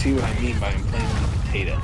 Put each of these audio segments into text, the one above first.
see what I mean by him playing with a potato.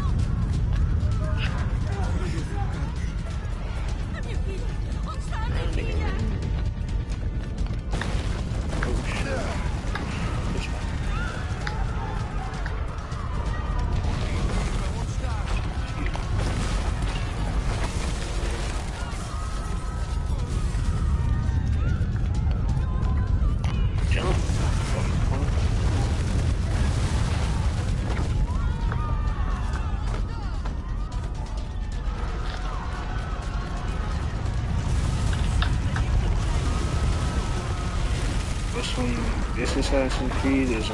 This Assassin's Creed is I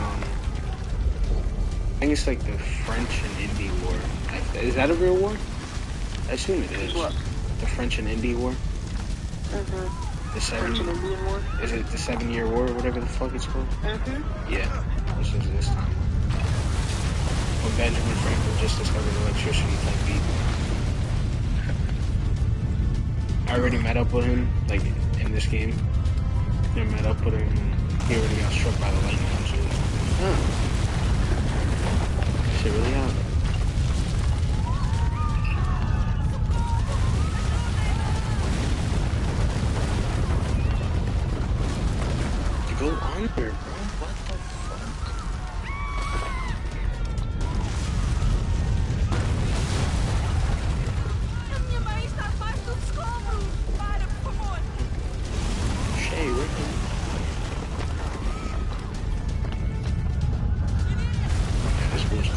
think it's like the French and Indie War. Is that a real war? I assume it is. What? The French and Indie War. The French and Indian War. Is it the 7-Year War or whatever the fuck it's called? Yeah, this is this time. When Benjamin Franklin just discovered electricity type beat. I already met up with him, like in this game. I met up with him and he already got struck by the lightning. So, shit really happened. To go under, bro. What the fuck? Shay, where can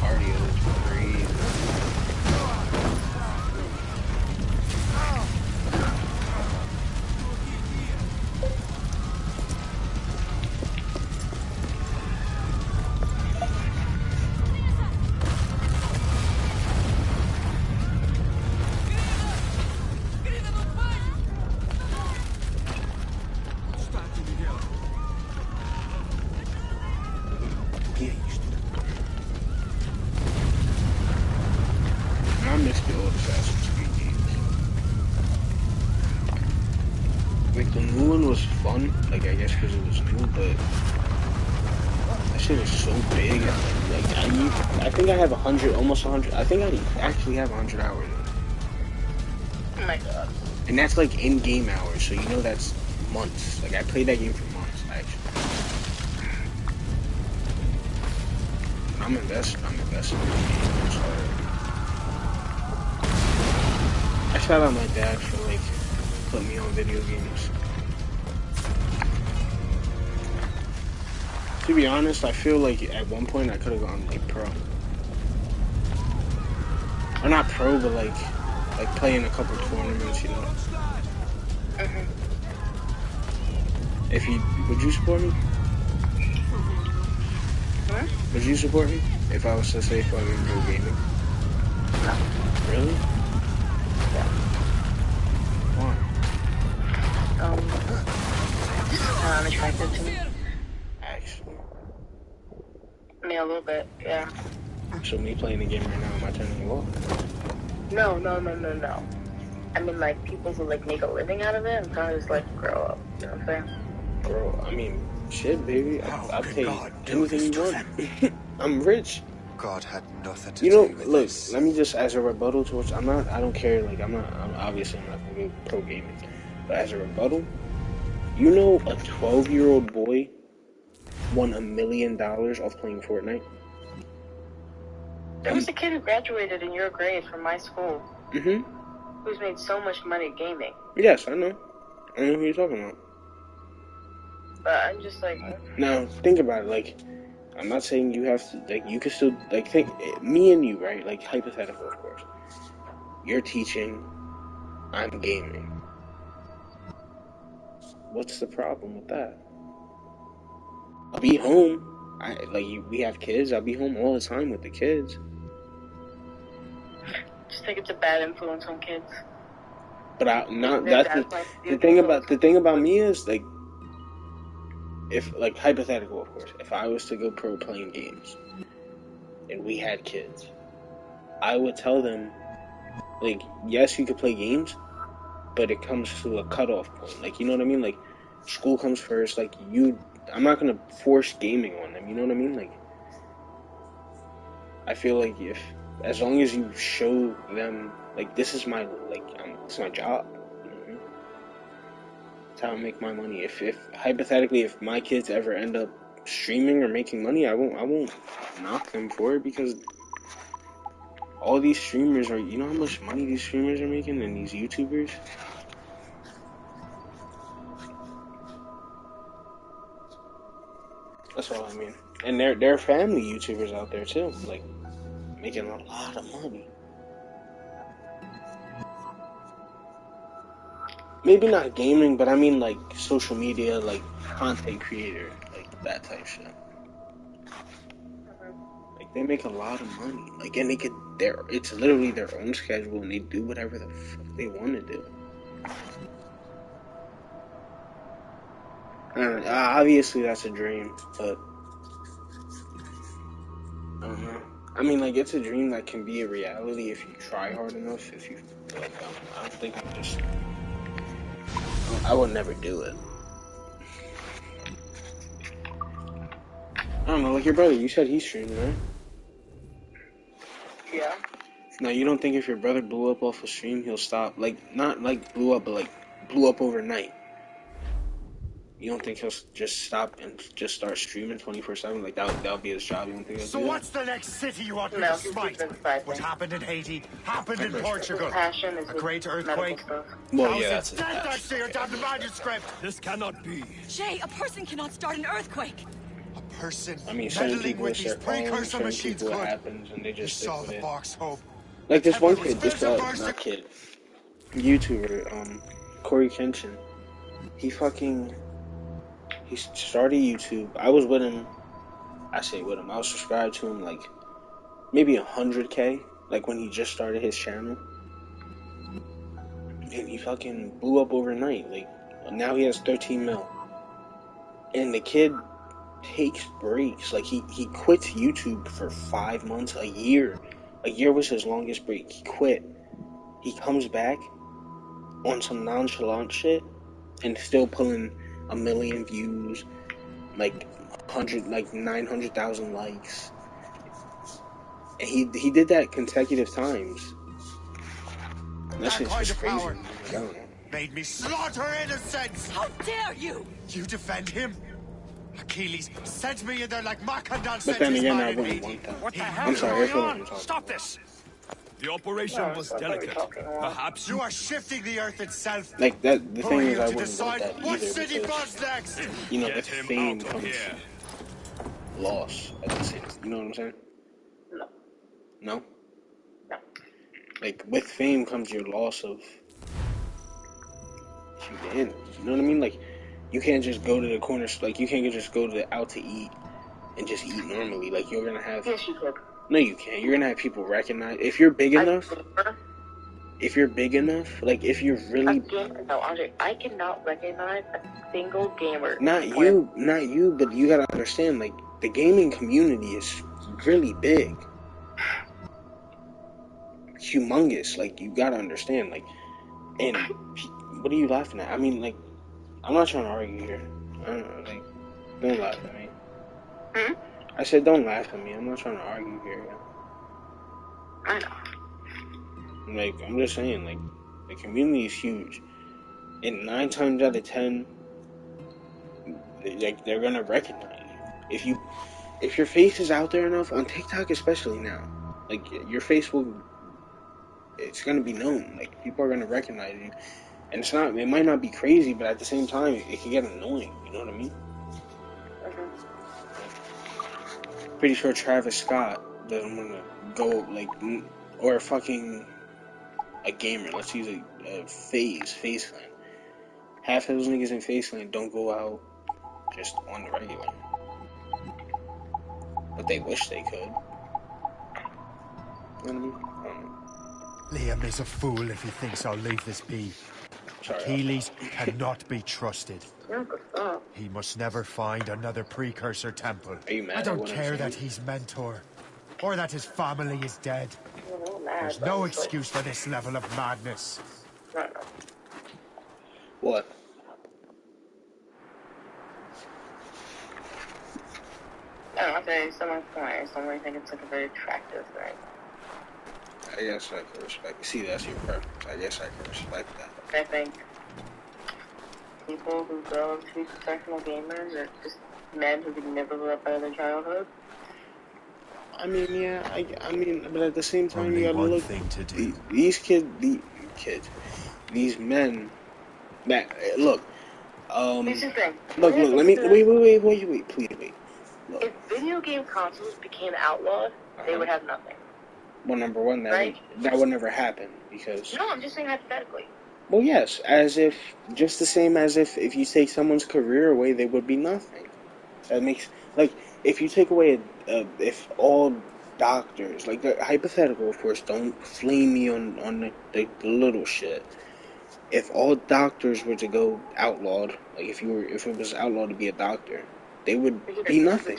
cardio is crazy. I miss the old Assassin's Creed games. Like, the new one was fun, like, I guess because it was new, but that shit was so big. I think I have 100, almost 100, I think I actually have 100 hours in it. Oh my god. And that's, like, in-game hours, so you know that's months. Like, I played that game for months, actually. I'm invested in this game. It's hard. I shout out my dad for, like, putting me on video games. To be honest, I feel like at one point I could have gone, like, pro. Or not pro, but, like playing a couple tournaments, you know. Would you support me? Huh? Would you support me if I was to say fucking go gaming? No. Really? Yeah. Why? I'm attracted to me. Actually. I mean, a little bit, yeah. So me playing the game right now, am I turning you off? No. I mean, like, people who, like, make a living out of it, I'm trying to just, like, grow up. You know what I'm saying? Bro, I mean, shit, baby. I'll take anything you want. I'm rich. God had nothing to You know, do with look, this. let me just, as a rebuttal to what, I don't care, like, obviously I'm not gonna go pro gaming. But as a rebuttal, you know a 12-year-old boy won $1 million off playing Fortnite? There was a kid who graduated in your grade from my school. Who's made so much money gaming. Yes, I know. I know who you're talking about. But I'm just like... Now, think about it, like, I'm not saying you have to, like, you can still, like, think, me and you, right? Like, hypothetical, of course. You're teaching, I'm gaming. What's the problem with that? I'll be home. We have kids, I'll be home all the time with the kids. Just think it's a bad influence on kids. But the thing about me is, like, if, like, hypothetical, of course, if I was to go pro playing games and we had kids, I would tell them, like, yes, you could play games, but it comes to a cutoff point. Like, you know what I mean? Like, school comes first. Like, I'm not gonna force gaming on them. You know what I mean? Like, I feel like as long as you show them, like, this is my, this is my job. Mm-hmm. That's how I make my money. If hypothetically, if my kids ever end up streaming or making money, I won't knock them for it, because all these streamers are, you know how much money these streamers are making, and these YouTubers? That's all I mean. And there are family YouTubers out there too, like, making a lot of money. Maybe not gaming, but I mean like social media, like content creator, like that type shit. Like, they make a lot of money. Like, and it's literally their own schedule, and they do whatever the fuck they want to do. Obviously, that's a dream, but I don't know. I mean, like, it's a dream that can be a reality if you try hard enough. If you, like, I don't think I would never do it. I don't know, like your brother, you said he's streaming, right? Yeah. Now, you don't think if your brother blew up off a stream, he'll stop? Like, not like blew up, but like blew up overnight. You don't think he'll just stop and just start streaming 24/7? Like, that'll be his job? You don't think he'll do that? What's the next city you want me to smite? What happened in Haiti happened in Portugal. A great earthquake. Well, yeah, that's his passion. passion. Your damn manuscript. This cannot be. Jay, a person cannot start an earthquake. A person. I mean, certain people it's their phone, certain people it happens, and they just stick with it. Like this one kid, not kid, YouTuber, Corey Kenshin. He started YouTube. I was with him. I say with him. I was subscribed to him like maybe 100K, like when he just started his channel. And he fucking blew up overnight. Like, now he has 13 mil. And the kid takes breaks. Like, he quits YouTube for 5 months, a year. A year was his longest break. He quit. He comes back on some nonchalant shit and still pulling 1 million views, like 900,000 likes. And he did that consecutive times. That shit's just crazy. I don't know. Made me slaughter innocents. How dare you? You defend him? Achilles sent me in there like Macandal. But then again, I wouldn't want that. What the hell I'm sorry, is going on? Stop this. The operation was delicate. Perhaps you are shifting the earth itself. Like that. The thing is, I wouldn't want that what either. city falls next? You know, if fame comes loss at the same. You know what I'm saying? No. No. No. Like, with fame comes your loss of humanity. You know what I mean? Like, you can't just go to the corner. Like, you can't just go out to eat and just eat normally. Like, you're gonna have. Yes, you could. No, you can't. You're gonna have people recognize if you're big enough. If you're big enough, like if you're really. No, Andre, I cannot recognize a single gamer. Not you, but you gotta understand, like, the gaming community is really big, humongous. Like, you gotta understand, like, and what are you laughing at? I mean, like, I'm not trying to argue here. I don't know, like, don't laugh at me. Hmm? I said, don't laugh at me. I'm not trying to argue here. I know. Like, I'm just saying, like, the community is huge. And 9 times out of 10, like, they're gonna recognize you. If your face is out there enough, on TikTok especially now, like, your face it's gonna be known. Like, people are gonna recognize you. And it might not be crazy, but at the same time, it can get annoying. You know what I mean? Pretty sure Travis Scott doesn't want to go, like, or fucking a gamer. Let's use a FaceLand. Half of those niggas in FaceLand don't go out just on the regular. But they wish they could. You know what I mean? I don't know. Liam is a fool if he thinks I'll leave this be. Sorry, Achilles cannot be trusted. He must never find another precursor temple. Are you mad I don't at what care I'm that saying? he's mentor, or that his family is dead. There's no excuse for this level of madness. What? I don't know, Okay, so my point is, I don't really think it's like a very attractive thing. I guess I can respect. See, that's your preference. I guess I can respect that. I think people who go to be professional gamers are just men who could never live up out of their childhood. I mean, yeah, I mean, but at the same time, Only you gotta one look. thing to do. These men. That look. Here's the thing. Look. Let me wait. Please wait. Look. If video game consoles became outlawed, they would have nothing. Well, number one, that would never happen because. No, I'm just saying hypothetically. Well, yes, just the same as if you take someone's career away, they would be nothing. That makes, like, if you take away, if all doctors, like, hypothetical, of course, don't flame me on the little shit. If all doctors were to go outlawed, like, if it was outlawed to be a doctor, they would be nothing.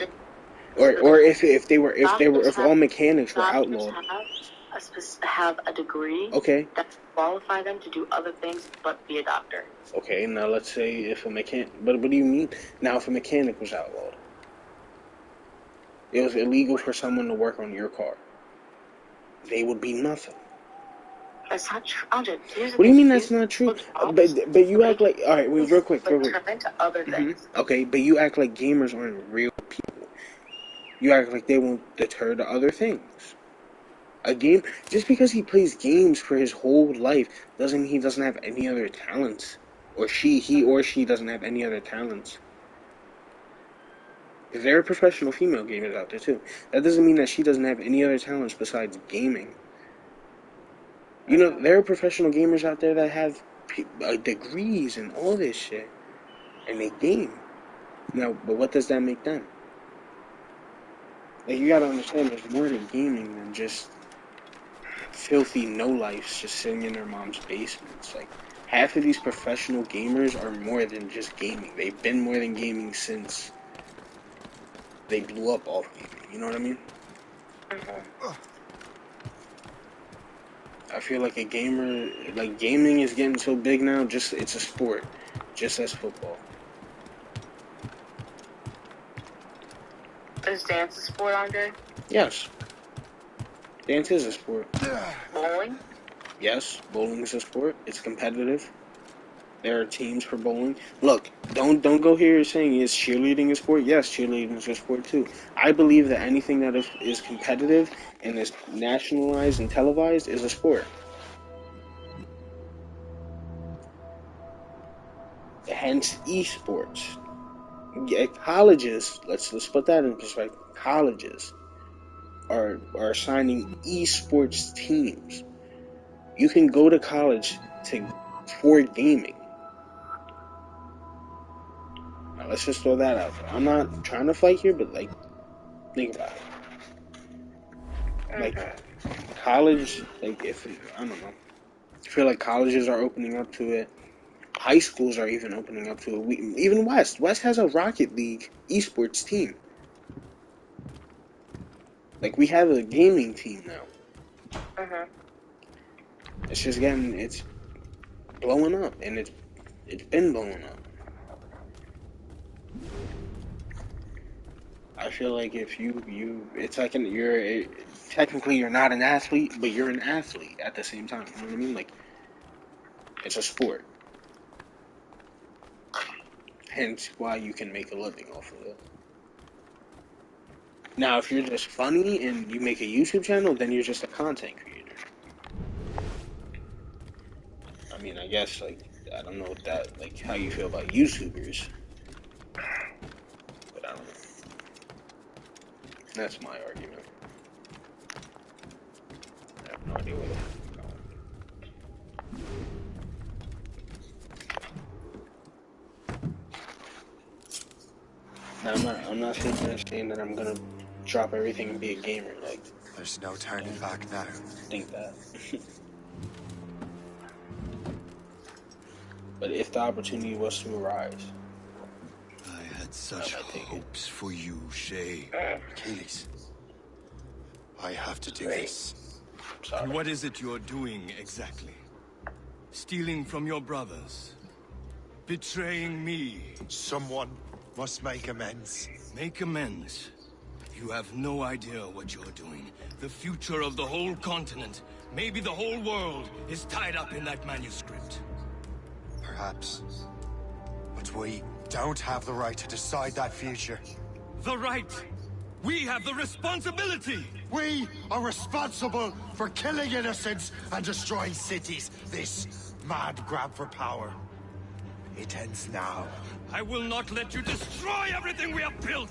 Or if all mechanics were outlawed. Have a degree that qualify them to do other things but be a doctor. Okay, now let's say if a mechanic... But what do you mean? Now, if a mechanic was outlawed, it was illegal for someone to work on your car, they would be nothing. That's not true. What do you mean that's not true? But you act like... Alright, wait, real quick. Turn to other things. Okay, but you act like gamers aren't real people. You act like they won't deter to other things. A game, just because he plays games for his whole life doesn't mean he doesn't have any other talents. Or he or she doesn't have any other talents. Because there are professional female gamers out there too. That doesn't mean that she doesn't have any other talents besides gaming. You know, there are professional gamers out there that have degrees and all this shit. And they game. Now, but what does that make them? Like, you gotta understand, there's more to gaming than just filthy no-lifes just sitting in their mom's basements. Like, half of these professional gamers are more than just gaming. They've been more than gaming since they blew up off gaming. You know what I mean? I feel like a gamer, like, gaming is getting so big now, it's a sport. Just as football. Is dance a sport, Andre? Yes. Dance is a sport. Bowling? Yes, bowling is a sport. It's competitive. There are teams for bowling. Look, don't go here saying is cheerleading a sport. Yes, cheerleading is a sport too. I believe that anything that is competitive and is nationalized and televised is a sport. Hence, esports. Yeah, colleges. Let's put that in perspective. Colleges are assigning esports teams. You can go to college for gaming. Now, let's just throw that out there. I'm not trying to fight here, but, like, think about it. Like, college, like, I don't know. I feel like colleges are opening up to it. High schools are even opening up to it. Even West has a Rocket League esports team. Like, we have a gaming team now. It's blowing up, and it's been blowing up. I feel like if it's like technically you're not an athlete, but you're an athlete at the same time. You know what I mean? Like, it's a sport. Hence why you can make a living off of it. Now, if you're just funny and you make a YouTube channel, then you're just a content creator. I mean, I guess, like, I don't know how you feel about YouTubers. But I don't know. That's my argument. I have no idea what Now, I'm not sitting there saying that I'm gonna drop everything and be a gamer. Like, there's no turning back now. Think that. But if the opportunity was to arise, I had such hopes for you, Shay. Achilles. I have to do this. Sorry. And what is it you're doing exactly? Stealing from your brothers? Betraying me? Someone must make amends. Make amends? You have no idea what you're doing. The future of the whole continent, maybe the whole world, is tied up in that manuscript. Perhaps. But we don't have the right to decide that future. The right! We have the responsibility! We are responsible for killing innocents and destroying cities. This mad grab for power. It ends now. I will not let you destroy everything we have built!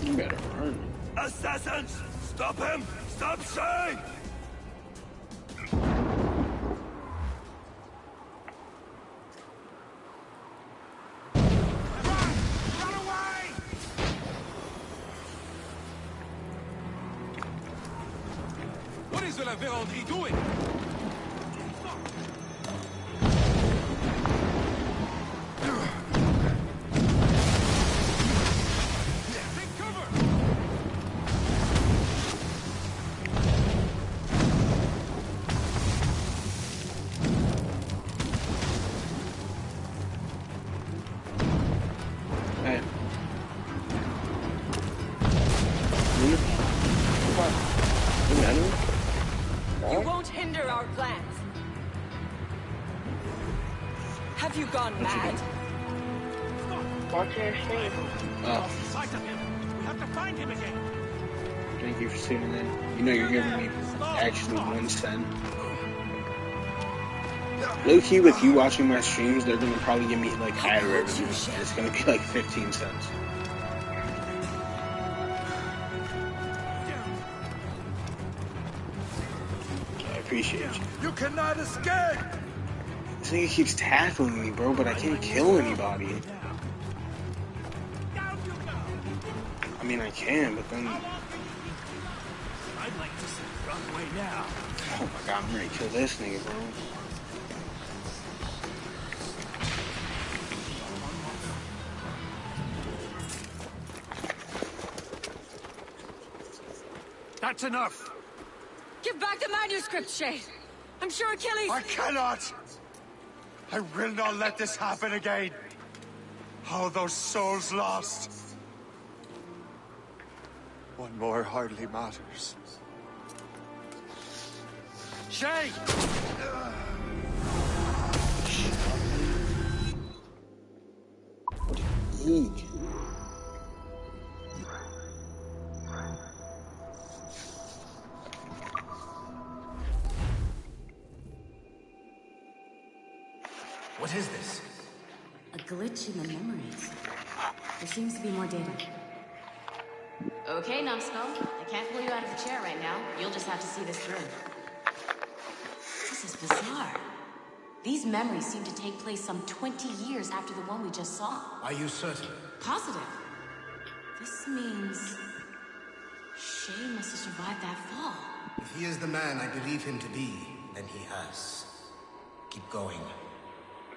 You better run. Assassins! Stop him! Stop Shay! What is la Vérandrie doing? Take cover! Hey. You won't hinder our plans. Have you gone mad? Watching your stream. Oh, Sight of him. We have to find him again. thank you for tuning in. You know you're giving me actually 1 cent. Low key, with you watching my streams, they're gonna probably give me like higher revenue. It's gonna be like 15 cents. I appreciate you. You cannot escape! This nigga keeps tackling me, bro, but I can't kill anybody. I mean, I can, but then... I'd like to see Runway now. Oh my god, I'm ready to kill this nigga, bro. That's enough! Give back the manuscript, Shay. I'm sure Achilles... I cannot! I will not let this happen again! All those souls lost! One more hardly matters. Shay! Eek. What is this? A glitch in the memories. There seems to be more data. Okay, Numbskull. I can't pull you out of the chair right now. You'll just have to see this through. This is bizarre. These memories seem to take place some 20 years after the one we just saw. Are you certain? Positive. This means... Shay must have survived that fall. If he is the man I believe him to be, then he has. Keep going.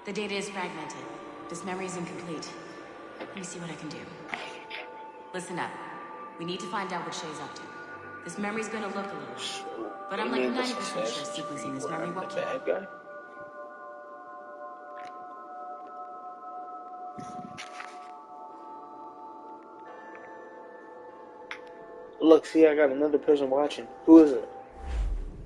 The data is fragmented. This memory is incomplete. Let me see what I can do. Listen up. We need to find out what Shay's up to. This memory's gonna look a little... But I'm like 90% sure sequencing this memory won't kill it. Bad guy. Look, see, I got another person watching. Who is it?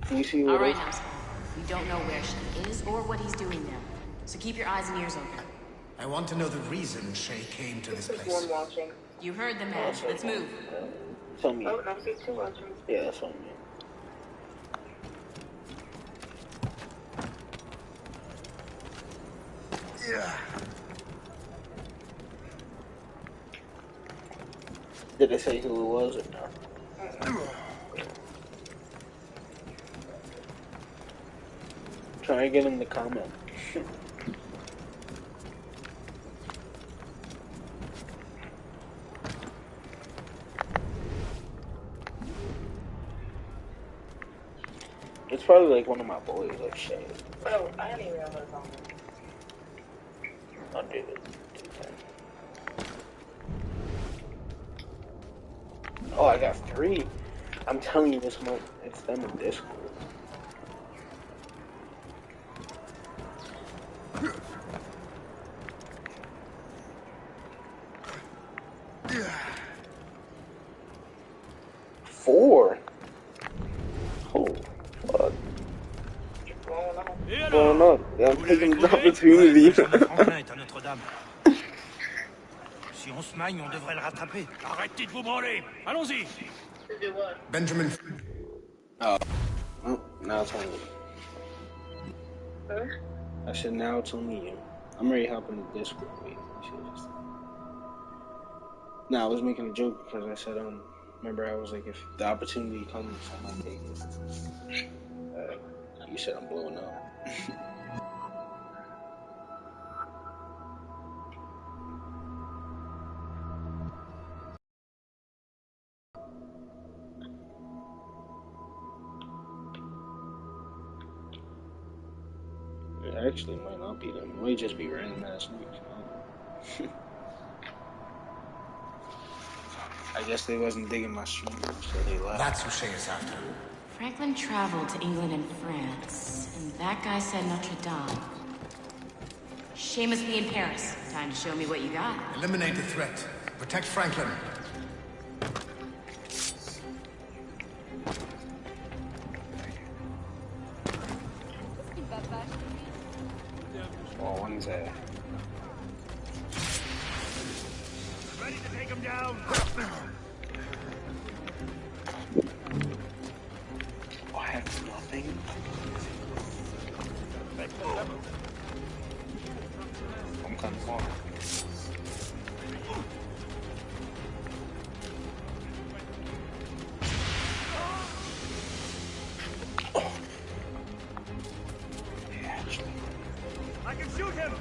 Do you see what All right, it is? Numbskull. We don't know where Shay is or what he's doing now. So keep your eyes and ears open. I want to know the reason Shay came to this There's place. one watching. You heard the man. Let's move. It's on me. Oh, no, there's two watching. Yeah, that's on me. Yeah. Did they say who it was or no? Try and get in the comment. It's probably like one of my boys, like Shay. Oh, I didn't even know what was on there. I'll do it. Oh, I got 3. I'm telling you, this month it's them in Discord. I'm taking this opportunity. Franklin est à Notre-Dame. Si on se magne, on devrait le rattraper. Arrêtez de vous branler. Allons-y. Benjamin. Oh, well, now it's on you. Huh? I said now it's on you. I'm already helping the Discord. Wait, just... No, I was making a joke because I said, remember I was like, if the opportunity comes, I might take it. You said I'm blowing up. It actually might not be them. It might just be random ass niggas. I guess they wasn't digging my stream, so they left. That's who Shay is after. Franklin traveled to England and France, and that guy said Notre Dame. Shay must be in Paris. Time to show me what you got. Eliminate the threat. Protect Franklin. Oh, one's there. Ready to take him down. Oh, I have nothing. I'm kind of far. I can shoot him.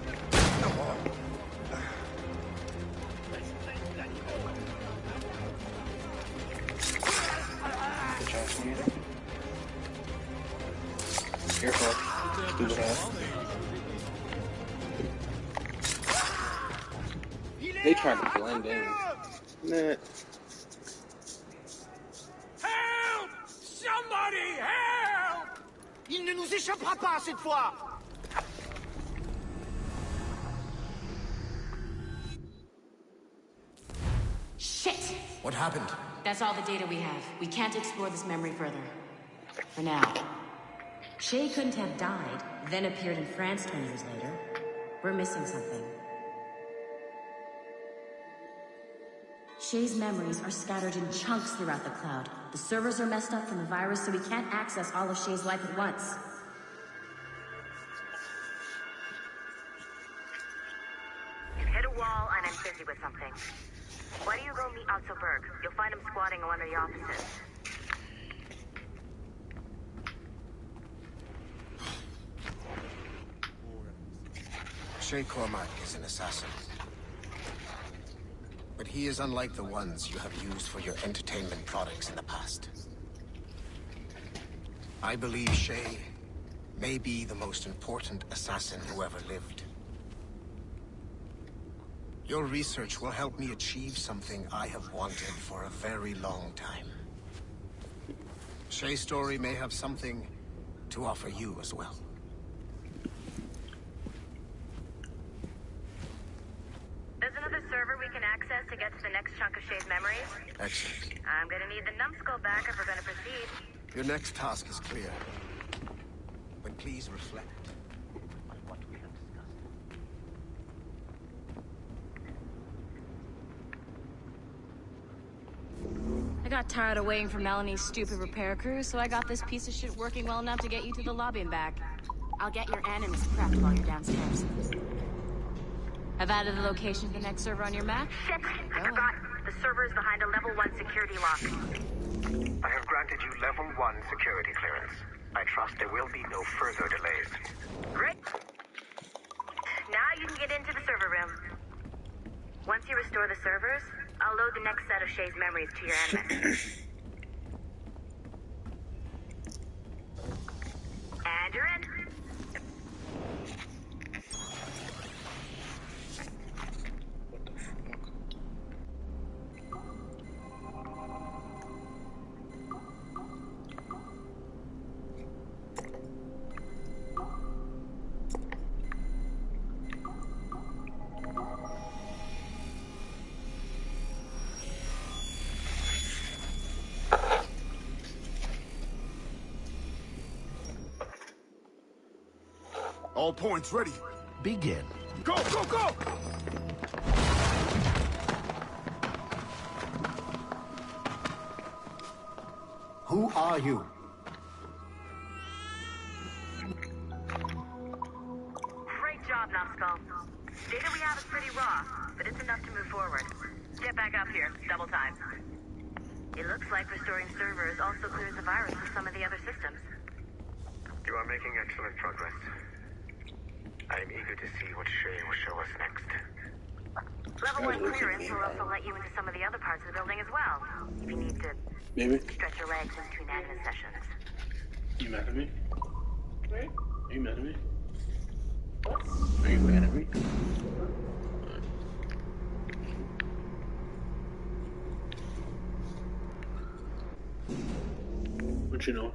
Careful. Stupid ass. They tried to blend in. Nah. Help! Somebody help! Il ne nous échappera pas cette fois. Shit! What happened? That's all the data we have. We can't explore this memory further. For now. Shay couldn't have died, then appeared in France 20 years later. We're missing something. Shay's memories are scattered in chunks throughout the cloud. The servers are messed up from the virus, so we can't access all of Shay's life at once. You've hit a wall and I'm busy with something. Why don't you go meet Otto Berg? You'll find him squatting in one of the offices. Shay Cormac is an assassin. But he is unlike the ones you have used for your entertainment products in the past. I believe Shay may be the most important assassin who ever lived. Your research will help me achieve something I have wanted for a very long time. Shay's story may have something to offer you as well. There's another server we can access to get to the next chunk of Shay's memories. Excellent. I'm gonna need the numbskull back if we're gonna proceed. Your next task is clear. But please reflect on what we have discussed. I got tired of waiting for Melanie's stupid repair crew, so I got this piece of shit working well enough to get you to the lobby and back. I'll get your animus prepped while you're downstairs. I've added the location to the next server on your map. Shit! I forgot. The server is behind a level 1 security lock. I have granted you level 1 security clearance. I trust there will be no further delays. Great. Now you can get into the server room. Once you restore the servers, I'll load the next set of Shay's memories to your animus. And you're in. All points ready. Begin. Go, go, go! Who are you? Great job, Numbskull. Data we have is pretty raw, but it's enough to move forward. Get back up here. Double time. It looks like restoring servers also clears the virus from some of the other systems. You are making excellent progress. I am eager to see what Shay will show us next. Level 1 clearance will also let you into some of the other parts of the building as well, if you need to stretch your legs in between admin sessions. You mad at me? Are you mad at me? Are you mad at me? What you know?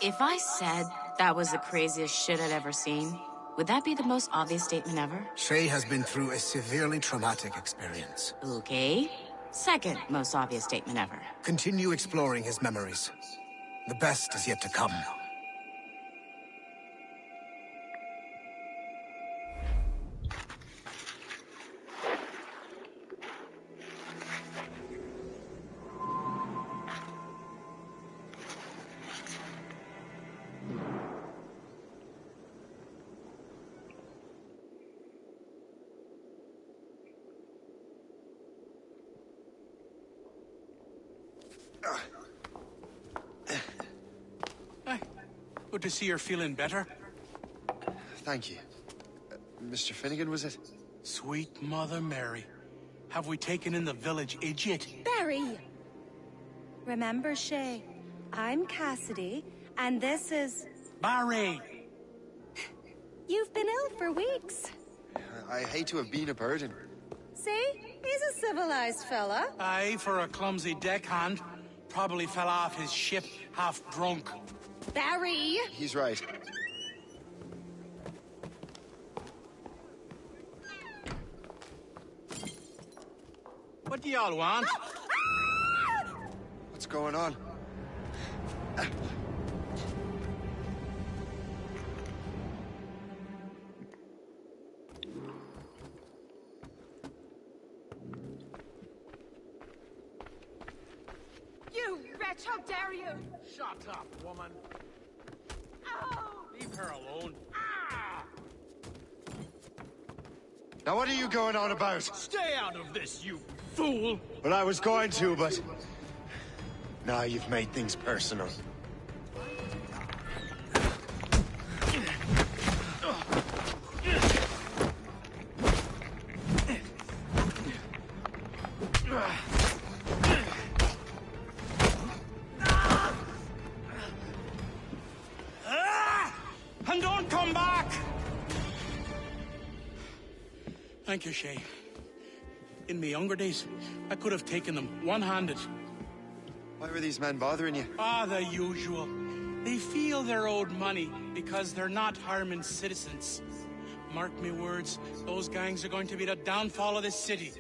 If I said that was the craziest shit I'd ever seen, would that be the most obvious statement ever? Shay has been through a severely traumatic experience. Okay. Second most obvious statement ever. Continue exploring his memories. The best is yet to come. Good to see you're feeling better. Thank you. Mr. Finnegan, was it? Sweet Mother Mary. Have we taken in the village idiot? Barry! Remember, Shay, I'm Cassidy, and this is... Barry! You've been ill for weeks. I hate to have been a burden. See? He's a civilized fella. Aye, for a clumsy deckhand. Probably fell off his ship half drunk. Barry! He's right. What do y'all want? What's going on? You wretch, how dare you! Shut up, woman. Oh. Leave her alone. Ah! Now what are you going on about? Stay out of this, you fool! Well, I was going to, but... Now you've made things personal. And don't come back! Thank you, Shay. In my younger days, I could have taken them one-handed. Why were these men bothering you? Ah, the usual. They feel they're owed money because they're not harming citizens. Mark me words, those gangs are going to be the downfall of this city.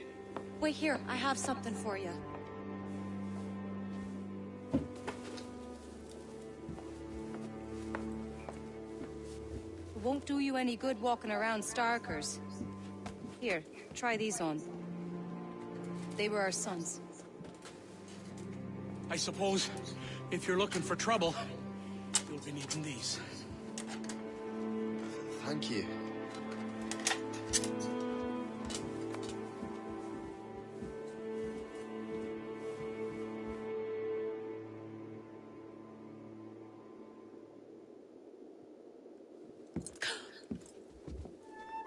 Wait here, I have something for you. It won't do you any good walking around Starkers. Here, try these on. They were our sons. I suppose If you're looking for trouble, you'll be needing these. Thank you.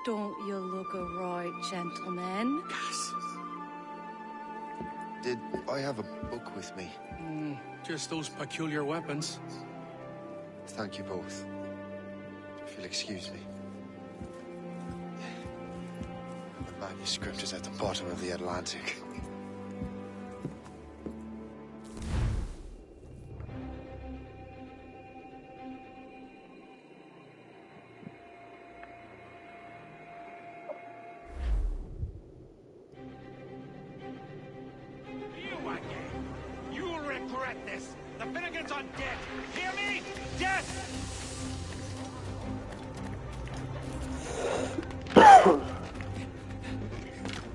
Don't you look a right gentleman? Did I have a book with me? Just those peculiar weapons. Thank you both. If you'll excuse me. The manuscript is at the bottom of the Atlantic. You again! You'll regret this! The Finnegan's on deck! Hear me? Death!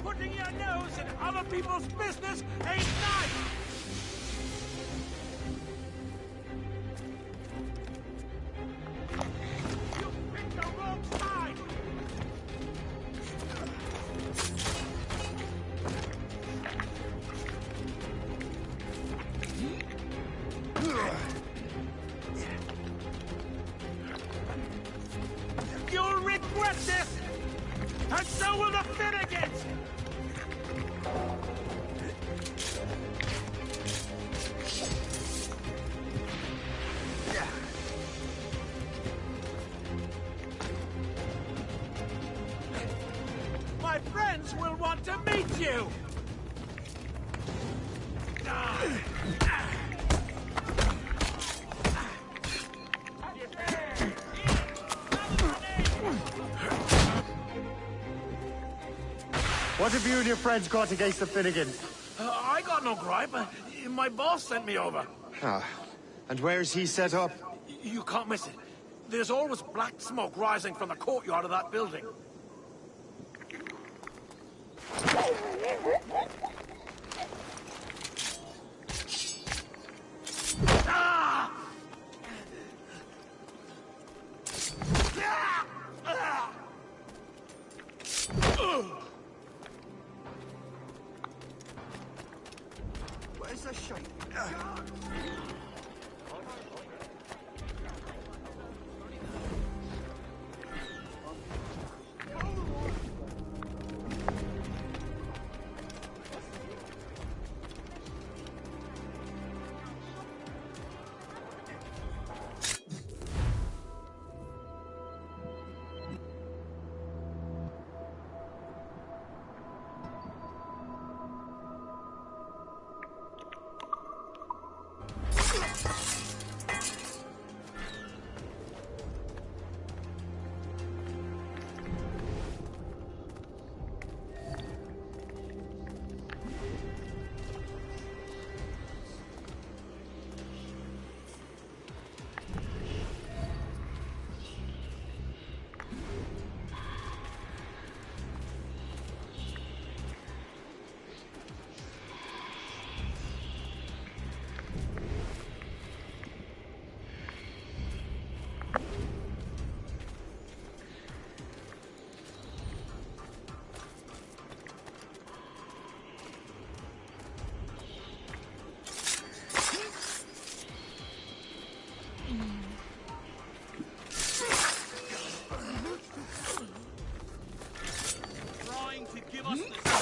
Putting your nose in other people's business ain't nice! You picked the wrong side! You'll regret this! And so will the Finnegans! My friends will want to meet you! What have you and your friends got against the Finnegans? I got no gripe. My boss sent me over. Ah, and where's he set up? You can't miss it. There's always black smoke rising from the courtyard of that building. Ah! Where's the shape?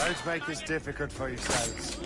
Don't make this difficult for yourselves.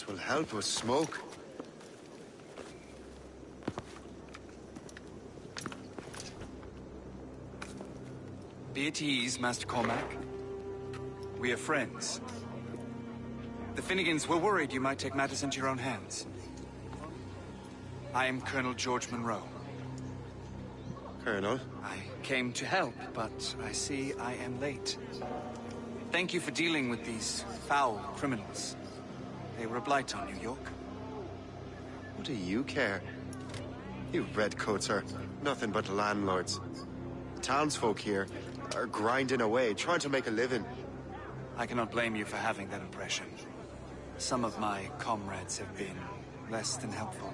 'Twill help with smoke. Be at ease, Master Cormac. We are friends. The Finnegans were worried you might take matters into your own hands. I am Colonel George Monroe. Colonel? I came to help, but I see I am late. Thank you for dealing with these foul criminals. They were a blight on New York. What do you care? You redcoats are nothing but landlords. The townsfolk here are grinding away, trying to make a living. I cannot blame you for having that impression. Some of my comrades have been less than helpful.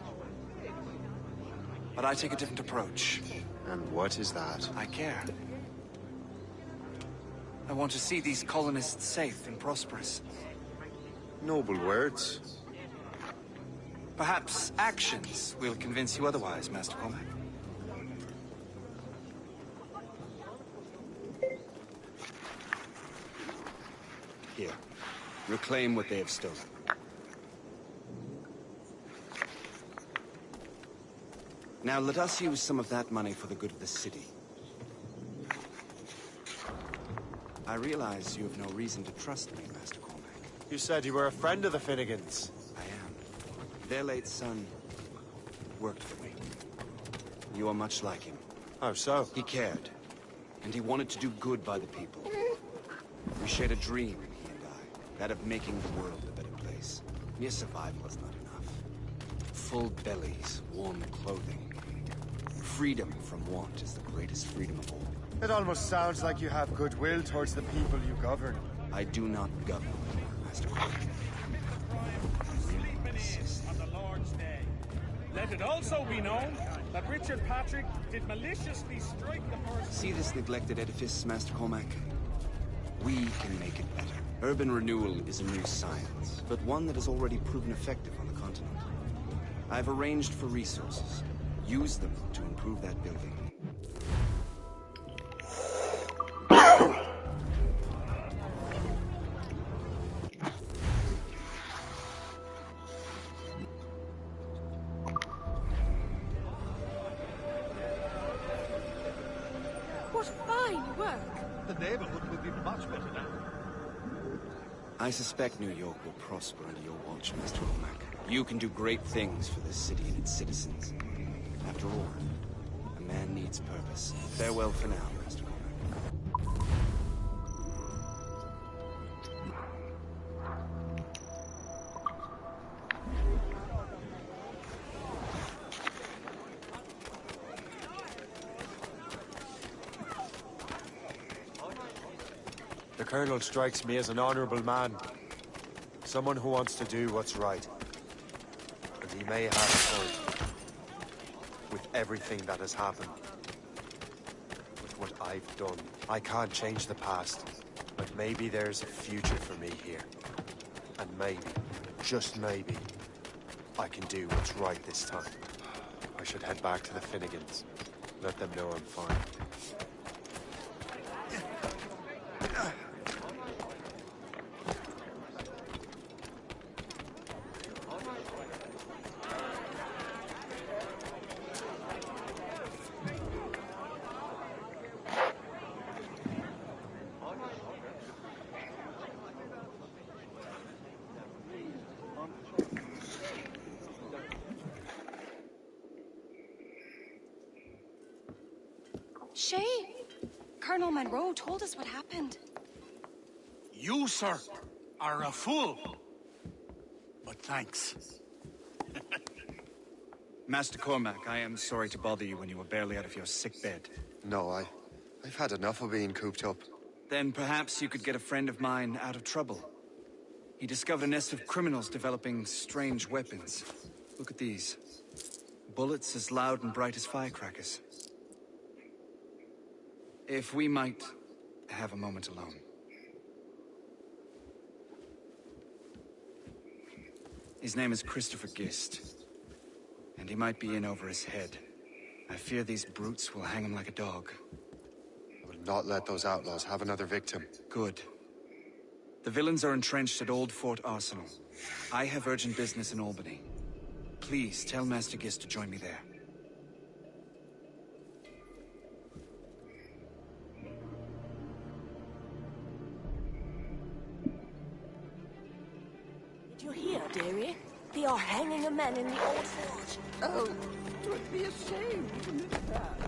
But I take a different approach. And what is that? I care. I want to see these colonists safe and prosperous. Noble words. Perhaps actions will convince you otherwise, Master Cormac. Here. Reclaim what they have stolen. Now let us use some of that money for the good of the city. I realize you have no reason to trust me, Master Cormac. You said you were a friend of the Finnegans. I am. Their late son worked for me. You are much like him. How so? He cared, and he wanted to do good by the people. We shared a dream, he and I, that of making the world a better place. Mere survival is not enough. Full bellies, warm clothing. Freedom from want is the greatest freedom of all. It almost sounds like you have goodwill towards the people you govern. I do not govern, Master Cormac. On the Lord's Day. Let it also be known that Richard Patrick did maliciously strike the person. See this neglected edifice, Master Cormac? We can make it better. Urban renewal is a new science, but one that has already proven effective on the continent. I've arranged for resources. Use them to improve that building. What fine work! The neighborhood will be much better now. I suspect New York will prosper under your watch, Mr. Cormac. You can do great things for this city and its citizens. After all, a man needs purpose. Farewell for now, Mr. Cormac. The Colonel strikes me as an honorable man. Someone who wants to do what's right. And he may have a point with everything that has happened. With what I've done, I can't change the past. But maybe there's a future for me here. And maybe, just maybe, I can do what's right this time. I should head back to the Finnegans. Let them know I'm fine. Shay, Colonel Monroe told us what happened. You, sir, are a fool. But thanks. Master Cormac, I am sorry to bother you when you were barely out of your sick bed. No, I've had enough of being cooped up. Then perhaps you could get a friend of mine out of trouble. He discovered a nest of criminals developing strange weapons. Look at these. Bullets as loud and bright as firecrackers. If we might have a moment alone. His name is Christopher Gist. And he might be in over his head. I fear these brutes will hang him like a dog. I will not let those outlaws have another victim. Good. The villains are entrenched at Old Fort Arsenal. I have urgent business in Albany. Please tell Master Gist to join me there. Did you hear, dearie? They are hanging a man in the old fort. Oh, 'twould be a shame to miss that.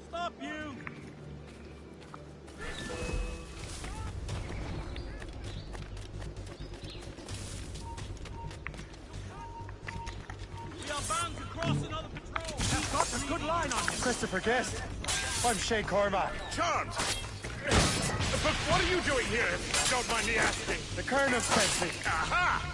Stop you! We are bound to cross another patrol! You've got a good line on him. Christopher Guest. I'm Shay Cormac. Charmed! But what are you doing here, if you don't mind me asking? The Colonel sent me. Aha!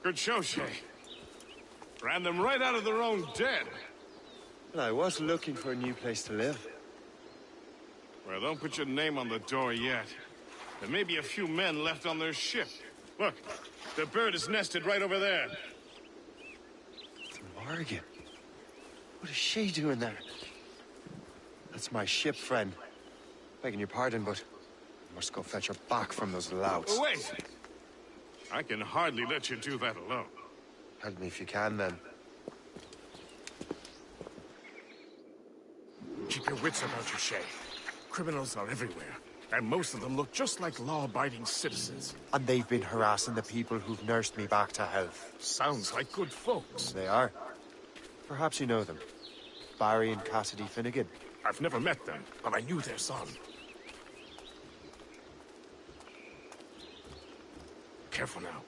Good show, Shay. Ran them right out of their own den. Well, I was looking for a new place to live. Well, don't put your name on the door yet. There may be a few men left on their ship. Look, the bird is nested right over there. Morgan. What is she doing there? That's my ship, friend. Begging your pardon, but I must go fetch her back from those louts. Oh, wait! I can hardly let you do that alone. Help me if you can, then. Keep your wits about you, Shay. Criminals are everywhere, and most of them look just like law-abiding citizens. And they've been harassing the people who've nursed me back to health. Sounds like good folks. They are. Perhaps you know them. Barry and Cassidy Finnegan. I've never met them, but I knew their son. Careful now.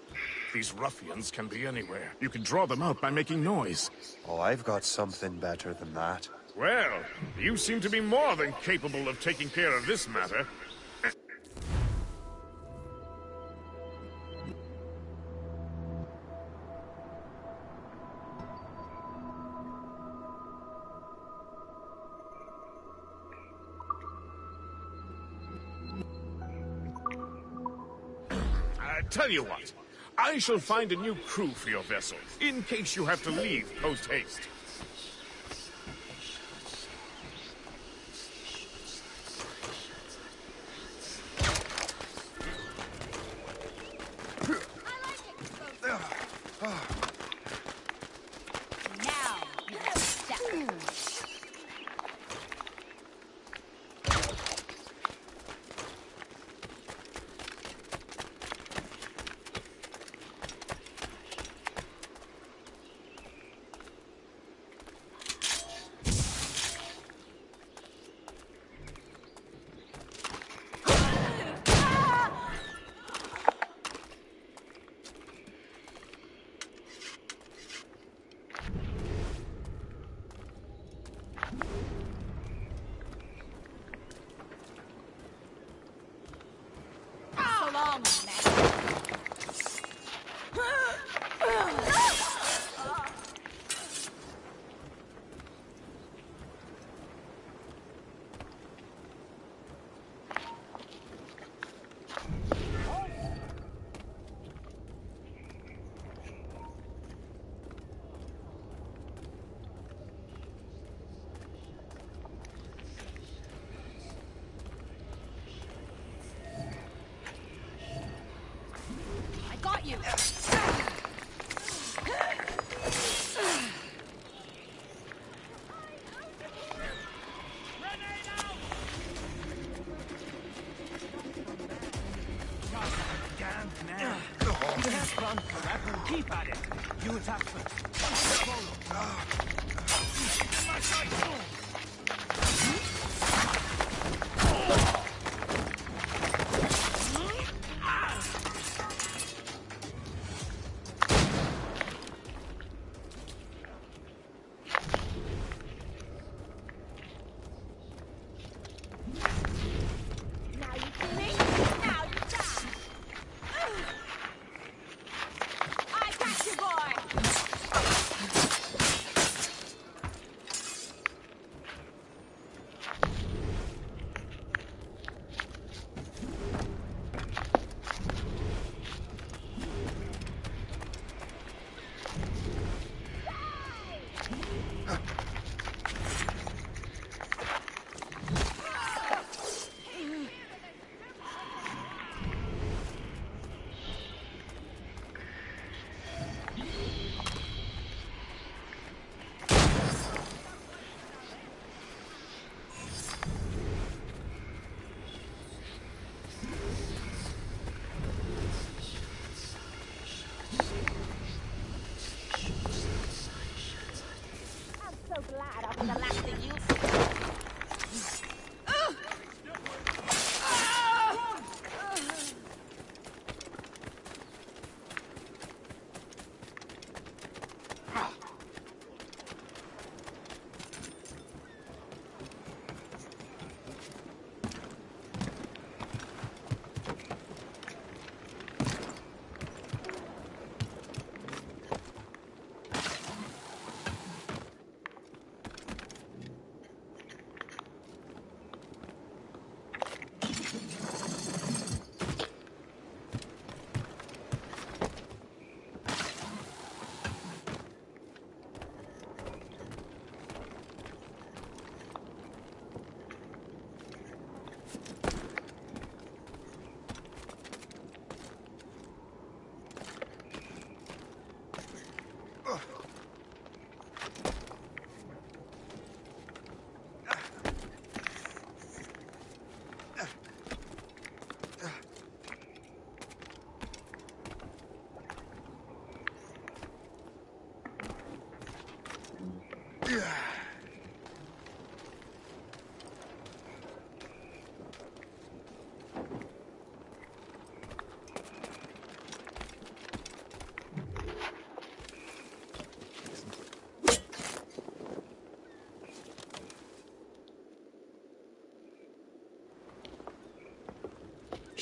These ruffians can be anywhere. You can draw them out by making noise. Oh, I've got something better than that. Well, you seem to be more than capable of taking care of this matter. Tell you what, I shall find a new crew for your vessel, in case you have to leave post-haste. Keep at it. You attack first. My side.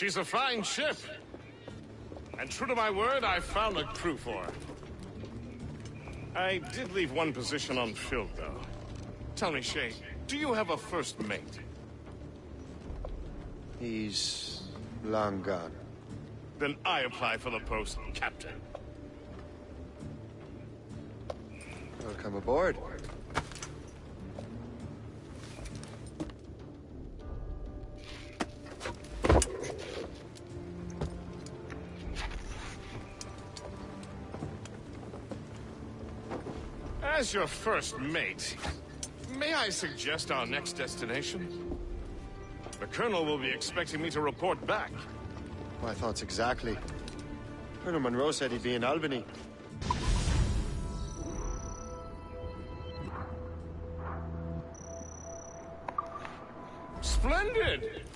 She's a fine ship. And true to my word, I found a crew for her. I did leave one position unfilled, though. Tell me, Shay, do you have a first mate? He's long gone. Then I apply for the post, Captain. Welcome aboard. As your first mate, may I suggest our next destination? The Colonel will be expecting me to report back. My thoughts exactly. Colonel Monroe said he'd be in Albany. Splendid!